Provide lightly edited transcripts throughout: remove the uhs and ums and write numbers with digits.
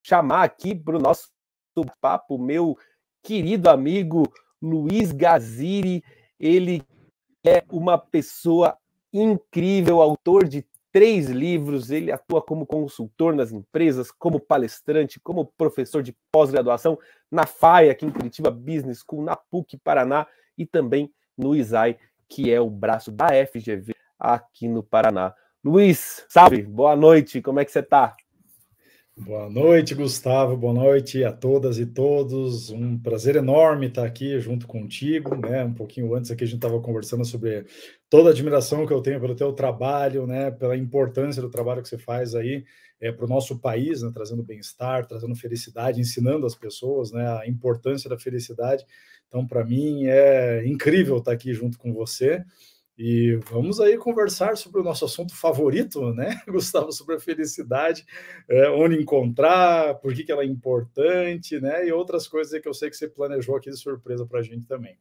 chamar aqui para o nosso papo meu querido amigo Luiz Gaziri. Ele é uma pessoa incrível, autor de 3 livros, ele atua como consultor nas empresas, como palestrante, como professor de pós-graduação na FAI, aqui em Curitiba Business School, na PUC Paraná, e também no ISAI, que é o braço da FGV aqui no Paraná. Luiz, salve, boa noite, como é que você está? Boa noite, Gustavo, boa noite a todas e todos, um prazer enorme estar aqui junto contigo, né, um pouquinho antes aqui a gente estava conversando sobre toda a admiração que eu tenho pelo teu trabalho, né, pela importância do trabalho que você faz aí para o nosso país, né, trazendo bem-estar, trazendo felicidade, ensinando as pessoas, né, a importância da felicidade. Então, para mim, é incrível estar aqui junto com você. E vamos aí conversar sobre o nosso assunto favorito, né, Gustavo, sobre a felicidade, onde encontrar, por que ela é importante, né, e outras coisas que eu sei que você planejou aqui de surpresa para a gente também.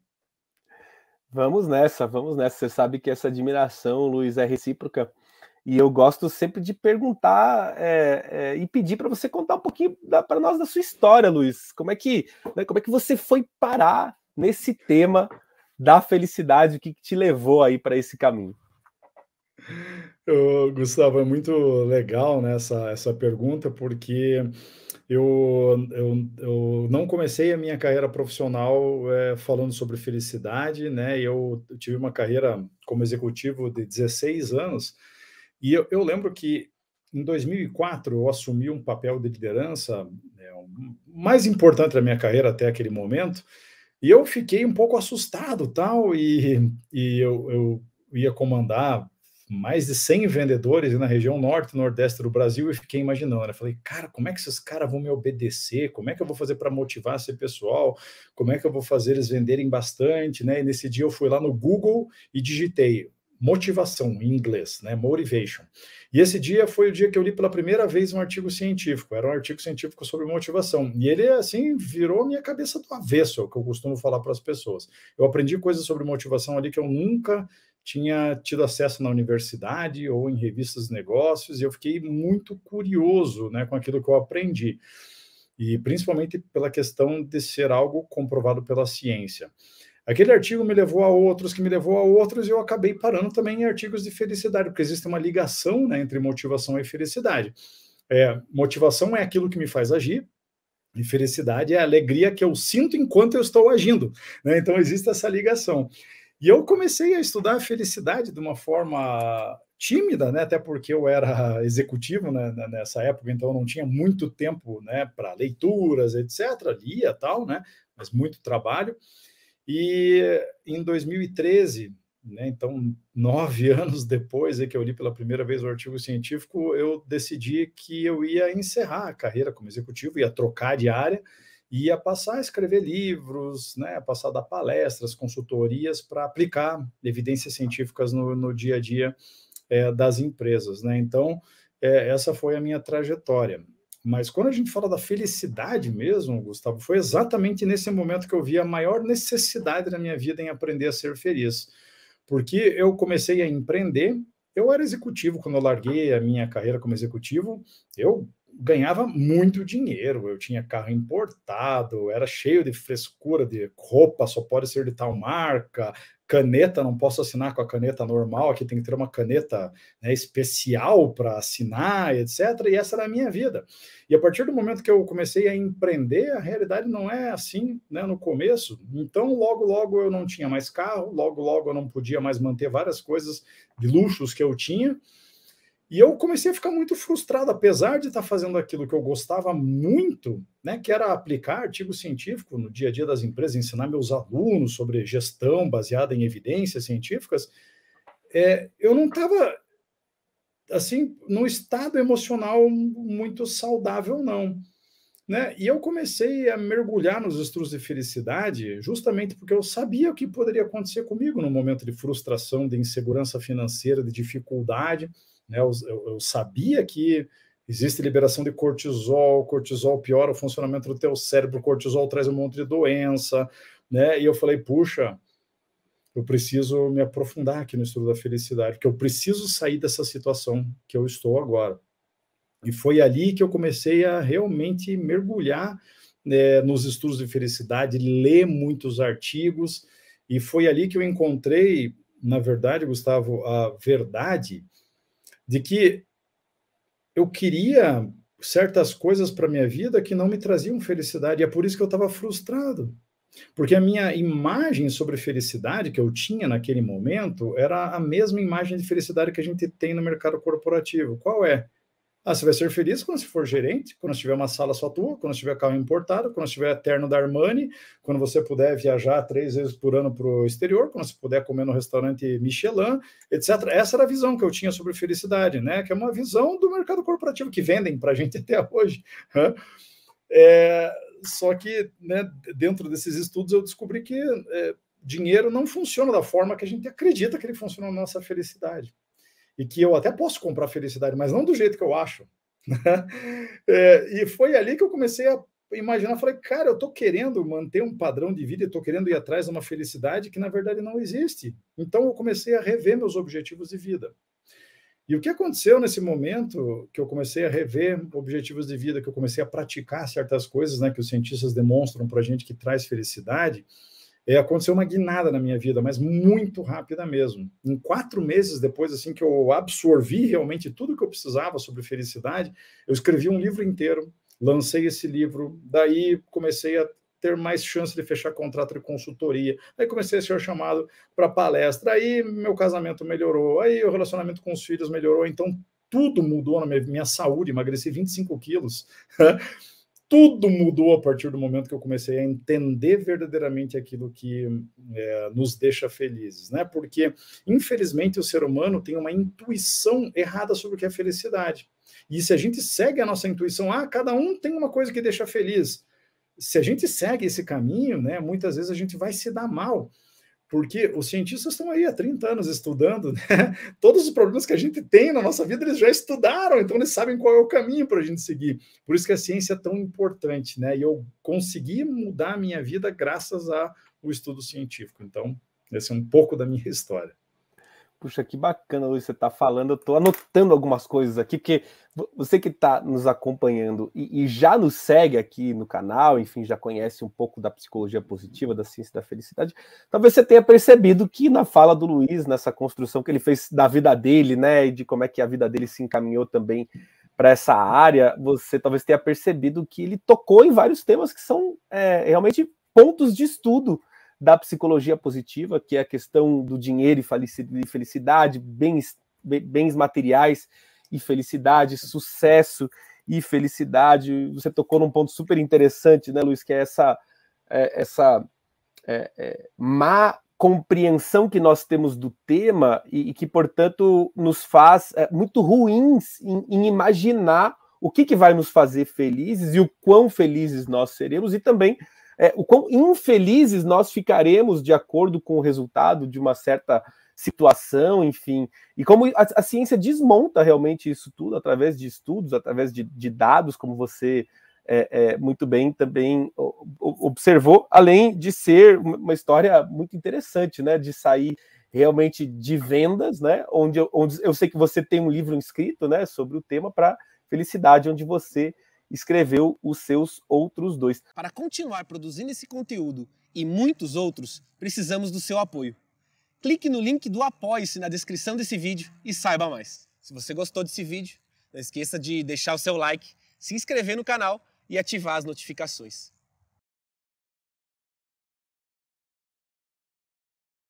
Vamos nessa, vamos nessa. Você sabe que essa admiração, Luiz, é recíproca. E eu gosto sempre de perguntar e pedir para você contar um pouquinho para nós da sua história, Luiz. Como é que você foi parar nesse tema da felicidade? O que te levou aí para esse caminho? Gustavo, é muito legal, né, essa pergunta, porque eu não comecei a minha carreira profissional falando sobre felicidade, né? Eu tive uma carreira como executivo de 16 anos, e eu lembro que em 2004 eu assumi um papel de liderança, né, mais importante da minha carreira até aquele momento, e eu fiquei um pouco assustado, tal, e eu ia comandar mais de 100 vendedores na região norte e nordeste do Brasil, e fiquei imaginando, né? Falei, cara, como é que esses caras vão me obedecer? Como é que eu vou fazer para motivar esse pessoal? Como é que eu vou fazer eles venderem bastante, né? E nesse dia eu fui lá no Google e digitei motivação em inglês, né? Motivation. E esse dia foi o dia que eu li pela primeira vez um artigo científico. Era um artigo científico sobre motivação. E ele, assim, virou minha cabeça do avesso, é o que eu costumo falar para as pessoas. Eu aprendi coisas sobre motivação ali que eu nunca tinha tido acesso na universidade ou em revistas de negócios, e eu fiquei muito curioso, né, com aquilo que eu aprendi. E principalmente pela questão de ser algo comprovado pela ciência. Aquele artigo me levou a outros, que me levou a outros, e eu acabei parando também em artigos de felicidade, porque existe uma ligação, né, entre motivação e felicidade. Motivação é aquilo que me faz agir, e felicidade é a alegria que eu sinto enquanto eu estou agindo, né? Então existe essa ligação. E eu comecei a estudar a felicidade de uma forma tímida, né? Até porque eu era executivo, né, nessa época, então eu não tinha muito tempo, né, para leituras, etc. Lia tal, né? Mas muito trabalho. E em 2013, né, então 9 anos depois que eu li pela primeira vez o artigo científico, eu decidi que eu ia encerrar a carreira como executivo, ia trocar de área, ia passar a escrever livros, né, a passar a dar palestras, consultorias para aplicar evidências científicas no dia a dia das empresas, né? Então, essa foi a minha trajetória. Mas quando a gente fala da felicidade mesmo, Gustavo, foi exatamente nesse momento que eu vi a maior necessidade da minha vida em aprender a ser feliz. Porque eu comecei a empreender, eu era executivo quando eu larguei a minha carreira como executivo, eu ganhava muito dinheiro, eu tinha carro importado, era cheio de frescura, de roupa só pode ser de tal marca, caneta, não posso assinar com a caneta normal, aqui tem que ter uma caneta, né, especial para assinar, etc. E essa era a minha vida. E a partir do momento que eu comecei a empreender, a realidade não é assim, né, no começo. Então, logo, logo eu não tinha mais carro, logo, logo eu não podia mais manter várias coisas de luxos que eu tinha. E eu comecei a ficar muito frustrado, apesar de estar fazendo aquilo que eu gostava muito, né, que era aplicar artigo científico no dia a dia das empresas, ensinar meus alunos sobre gestão baseada em evidências científicas. Eu não estava, assim, num estado emocional muito saudável, não. Né? E eu comecei a mergulhar nos estudos de felicidade justamente porque eu sabia o que poderia acontecer comigo no momento de frustração, de insegurança financeira, de dificuldade. Né? Eu sabia que existe liberação de cortisol, cortisol piora o funcionamento do teu cérebro, cortisol traz um monte de doença, né? E eu falei, puxa, eu preciso me aprofundar aqui no estudo da felicidade, porque eu preciso sair dessa situação que eu estou agora. E foi ali que eu comecei a realmente mergulhar, nos estudos de felicidade, ler muitos artigos, e foi ali que eu encontrei, na verdade, Gustavo, a verdade de que eu queria certas coisas para minha vida que não me traziam felicidade, e é por isso que eu estava frustrado. Porque a minha imagem sobre felicidade que eu tinha naquele momento era a mesma imagem de felicidade que a gente tem no mercado corporativo. Qual é? Ah, você vai ser feliz quando você for gerente, quando você tiver uma sala só tua, quando você tiver carro importado, quando você tiver terno da Armani, quando você puder viajar 3 vezes por ano para o exterior, quando você puder comer no restaurante Michelin, etc. Essa era a visão que eu tinha sobre felicidade, né? Que é uma visão do mercado corporativo que vendem para a gente até hoje. Só que, né, dentro desses estudos eu descobri que dinheiro não funciona da forma que a gente acredita que ele funciona na nossa felicidade. E que eu até posso comprar felicidade, mas não do jeito que eu acho. E foi ali que eu comecei a imaginar, falei, cara, eu estou querendo manter um padrão de vida, estou querendo ir atrás de uma felicidade que, na verdade, não existe. Então, eu comecei a rever meus objetivos de vida. E o que aconteceu nesse momento que eu comecei a rever objetivos de vida, que eu comecei a praticar certas coisas, né, que os cientistas demonstram para a gente que traz felicidade, aconteceu uma guinada na minha vida, mas muito rápida mesmo. Em 4 meses depois, assim, que eu absorvi realmente tudo que eu precisava sobre felicidade, eu escrevi um livro inteiro, lancei esse livro, daí comecei a ter mais chance de fechar contrato de consultoria, aí comecei a ser chamado para palestra, aí meu casamento melhorou, aí o relacionamento com os filhos melhorou, então tudo mudou na minha saúde, emagreci 25 quilos, tudo mudou a partir do momento que eu comecei a entender verdadeiramente aquilo que nos deixa felizes, né? Porque, infelizmente, o ser humano tem uma intuição errada sobre o que é felicidade. E se a gente segue a nossa intuição, cada um tem uma coisa que deixa feliz. Se a gente segue esse caminho, né, muitas vezes a gente vai se dar mal. Porque os cientistas estão aí há 30 anos estudando, né? Todos os problemas que a gente tem na nossa vida, eles já estudaram, então eles sabem qual é o caminho para a gente seguir. Por isso que a ciência é tão importante, né? E eu consegui mudar a minha vida graças ao estudo científico. Então, esse é um pouco da minha história. Puxa, que bacana, Luiz, você está falando. Eu estou anotando algumas coisas aqui, porque você que está nos acompanhando e já nos segue aqui no canal, enfim, já conhece um pouco da psicologia positiva, da ciência da felicidade, talvez você tenha percebido que na fala do Luiz, nessa construção que ele fez da vida dele, né, e de como é que a vida dele se encaminhou também para essa área, você talvez tenha percebido que ele tocou em vários temas que são realmente pontos de estudo da psicologia positiva, que é a questão do dinheiro e felicidade, bens materiais e felicidade, sucesso e felicidade. Você tocou num ponto super interessante, né, Luiz, que é essa má compreensão que nós temos do tema e que, portanto, nos faz muito ruins em imaginar o que vai nos fazer felizes e o quão felizes nós seremos, e também o quão infelizes nós ficaremos de acordo com o resultado de uma certa situação, enfim. E como a ciência desmonta realmente isso tudo através de estudos, através de dados, como você muito bem também observou, além de ser uma história muito interessante, né? De sair realmente de vendas, né? Onde eu sei que você tem um livro escrito, né, sobre o tema, para felicidade, onde você escreveu os seus outros 2. Para continuar produzindo esse conteúdo e muitos outros, precisamos do seu apoio. Clique no link do Apoie-se na descrição desse vídeo e saiba mais. Se você gostou desse vídeo, não esqueça de deixar o seu like, se inscrever no canal e ativar as notificações.